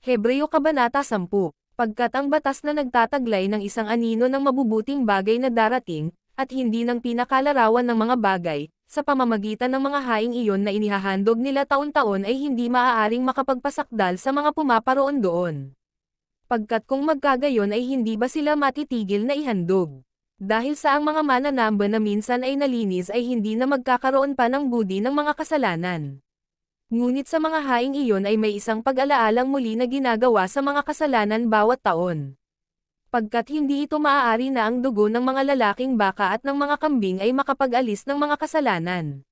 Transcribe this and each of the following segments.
Hebreo Kabanata 10. Pagkat ang batas na nagtataglay ng isang anino ng mabubuting bagay na darating, at hindi ng pinakalarawan ng mga bagay, sa pamamagitan ng mga haing iyon na inihahandog nila taon-taon ay hindi maaaring makapagpasakdal sa mga pumaparoon doon. Pagkat kung magkagayon ay hindi ba sila matitigil na ihandog? Dahil sa ang mga mananamba na minsan ay nalinis ay hindi na magkakaroon pa ng budi ng mga kasalanan. Ngunit sa mga haing iyon ay may isang pag-alaalang muli na ginagawa sa mga kasalanan bawat taon. Pagkat hindi ito maaari na ang dugo ng mga lalaking baka at ng mga kambing ay makapag-alis ng mga kasalanan.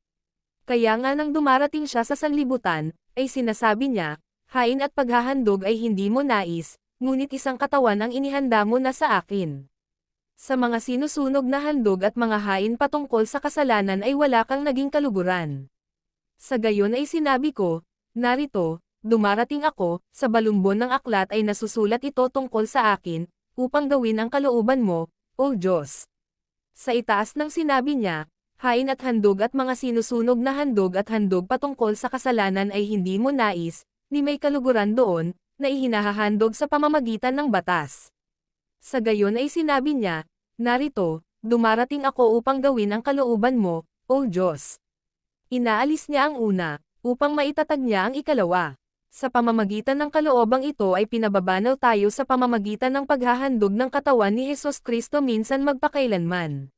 Kaya nga nang dumarating siya sa sanlibutan, ay sinasabi niya, hain at paghahandog ay hindi mo nais, ngunit isang katawan ang inihanda mo na sa akin. Sa mga sinusunog na handog at mga hain patungkol sa kasalanan ay wala kang naging kaluguran. Sa gayon ay sinabi ko, narito, dumarating ako, sa balumbon ng aklat ay nasusulat ito tungkol sa akin, upang gawin ang kalooban mo, O Diyos. Sa itaas ng sinabi niya, hain at handog at mga sinusunog na handog at handog patungkol sa kasalanan ay hindi mo nais, ni may kaluguran doon, na ihinahahandog sa pamamagitan ng batas. Sa gayon ay sinabi niya, narito, dumarating ako upang gawin ang kalooban mo, O Diyos. Inaalis niya ang una, upang maitatag niya ang ikalawa. Sa pamamagitan ng kaloobang ito ay pinababanaw tayo sa pamamagitan ng paghahandog ng katawan ni Hesus Kristo minsan magpakailanman.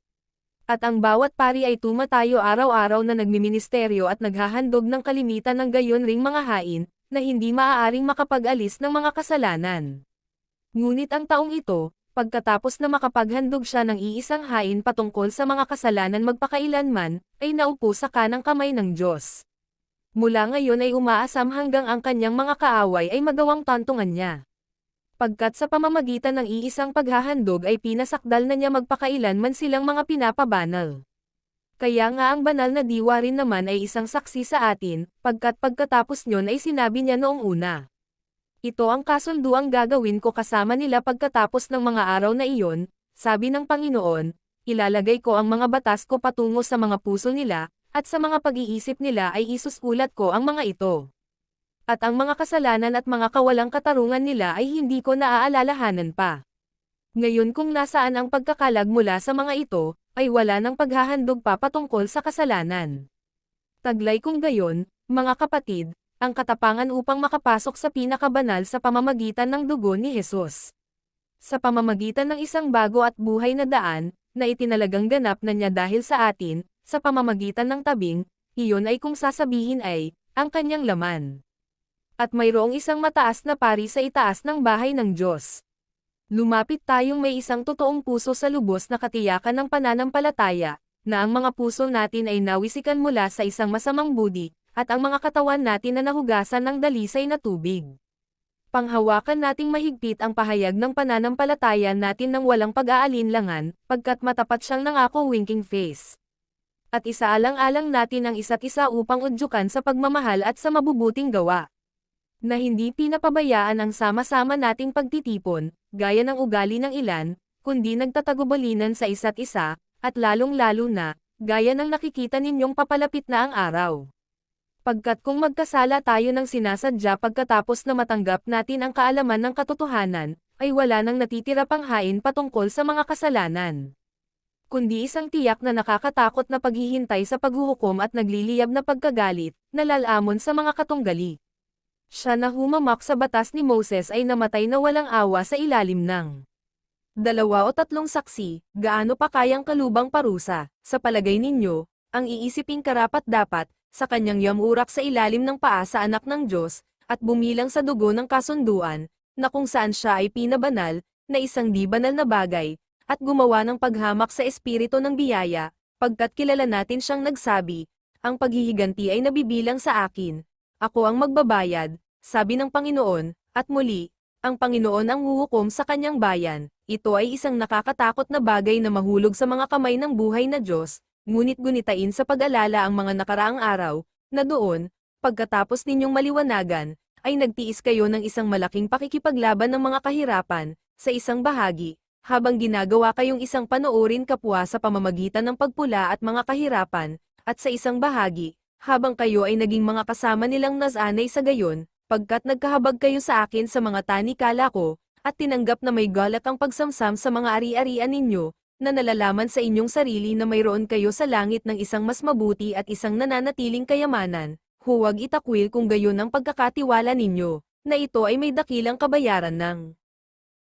At ang bawat pari ay tumatayo araw-araw na nagmiministeryo at naghahandog ng kalimitan ng gayon ring mga hain, na hindi maaaring makapag-alis ng mga kasalanan. Ngunit ang taong ito, pagkatapos na makapaghandog siya ng iisang hain patungkol sa mga kasalanan magpakailanman, ay naupo sa kanang kamay ng Diyos. Mula ngayon ay umaasam hanggang ang kanyang mga kaaway ay magawang tantungan niya. Pagkat sa pamamagitan ng iisang paghahandog ay pinasakdal na niya magpakailanman silang mga pinapabanal. Kaya nga ang banal na diwa rin naman ay isang saksi sa atin, pagkat pagkatapos nyon ay sinabi niya noong una. Ito ang kasunduang gagawin ko kasama nila pagkatapos ng mga araw na iyon, sabi ng Panginoon, ilalagay ko ang mga batas ko patungo sa mga puso nila, at sa mga pag-iisip nila ay isusulat ko ang mga ito. At ang mga kasalanan at mga kawalang katarungan nila ay hindi ko naaalalahanan pa. Ngayon kung nasaan ang pagkakalag mula sa mga ito, ay wala ng paghahandog pa patungkol sa kasalanan. Taglay kung gayon, mga kapatid, ang katapangan upang makapasok sa pinakabanal sa pamamagitan ng dugo ni Hesus. Sa pamamagitan ng isang bago at buhay na daan, na itinalagang ganap na niya dahil sa atin, sa pamamagitan ng tabing, iyon ay kung sasabihin ay, ang kanyang laman. At mayroong isang mataas na pari sa itaas ng bahay ng Diyos. Lumapit tayong may isang totoong puso sa lubos na katiyakan ng pananampalataya, na ang mga puso natin ay nawisikan mula sa isang masamang budi, at ang mga katawan natin na nahugasan ng dalisay na tubig. Panghawakan nating mahigpit ang pahayag ng pananampalataya natin ng walang pag-aalinlangan, pagkat matapat siyang nangako winking face. At isaalang-alang natin ang isa't isa upang udyukan sa pagmamahal at sa mabubuting gawa. Na hindi pinapabayaan ang sama-sama nating pagtitipon, gaya ng ugali ng ilan, kundi nagtatagubalinan sa isa't isa, at lalong-lalo na, gaya ng nakikita ninyong papalapit na ang araw. Pagkat kung magkasala tayo ng sinasadya pagkatapos na matanggap natin ang kaalaman ng katotohanan, ay wala nang natitira pang hain patungkol sa mga kasalanan. Kundi isang tiyak na nakakatakot na paghihintay sa paghuhukom at nagliliyab na pagkagalit, na lalamon sa mga katunggali. Siya na humamak sa batas ni Moses ay namatay na walang awa sa ilalim ng 2 o 3 saksi, gaano pa kayang kalubang parusa, sa palagay ninyo, ang iisiping karapat-dapat, sa kanyang yamurak sa ilalim ng paa sa anak ng Diyos, at bumilang sa dugo ng kasunduan, na kung saan siya ay pinabanal, na isang di banal na bagay, at gumawa ng paghamak sa espiritu ng biyaya, pagkat kilala natin siyang nagsabi, ang paghihiganti ay nabibilang sa akin, ako ang magbabayad, sabi ng Panginoon, at muli, ang Panginoon ang huhukom sa kanyang bayan. Ito ay isang nakakatakot na bagay na mahulog sa mga kamay ng buhay na Diyos, ngunit gunitain sa pag-alala ang mga nakaraang araw, na doon, pagkatapos ninyong maliwanagan, ay nagtiis kayo ng isang malaking pakikipaglaban ng mga kahirapan, sa isang bahagi, habang ginagawa kayong isang panoorin kapwa sa pamamagitan ng pagpula at mga kahirapan, at sa isang bahagi, habang kayo ay naging mga kasama nilang nasanay sa gayon, Pagkat nagkahabag kayo sa akin sa mga tanikala ko, at tinanggap na may galak ang pagsamsam sa mga ari-arian ninyo, na nalalaman sa inyong sarili na mayroon kayo sa langit ng isang mas mabuti at isang nananatiling kayamanan, huwag itakwil kung gayon ang pagkakatiwala ninyo, na ito ay may dakilang kabayaran ng